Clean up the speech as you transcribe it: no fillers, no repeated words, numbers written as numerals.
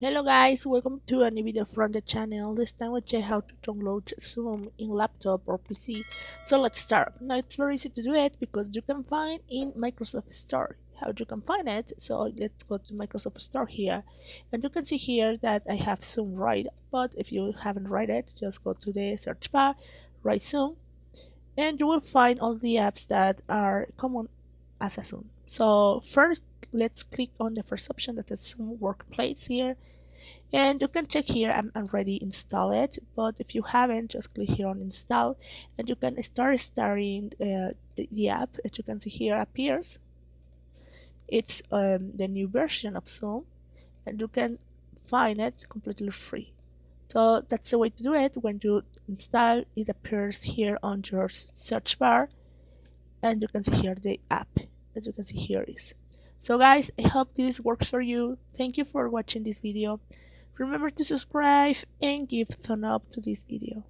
Hello guys, welcome to a new video from the channel. This time we'll check how to download Zoom in laptop or PC. So let's start. Now it's very easy to do it because you can find in Microsoft Store. How you can find it? So let's go to Microsoft Store here, and you can see here that I have Zoom right. But if you haven't read it, just go to the search bar, write Zoom, and you will find all the apps that are common as a Zoom. So first, let's click on the first option that says Zoom Workplace here, and you can check here. I'm already installed it, but if you haven't, just click here on install, and you can start starting the app. As you can see here appears, it's the new version of Zoom, and you can find it completely free. So that's the way to do it. When you install, it appears here on your search bar, and you can see here the app. As you can see here is. So guys, I hope this works for you. Thank you for watching this video. Remember to subscribe and give a thumb up to this video.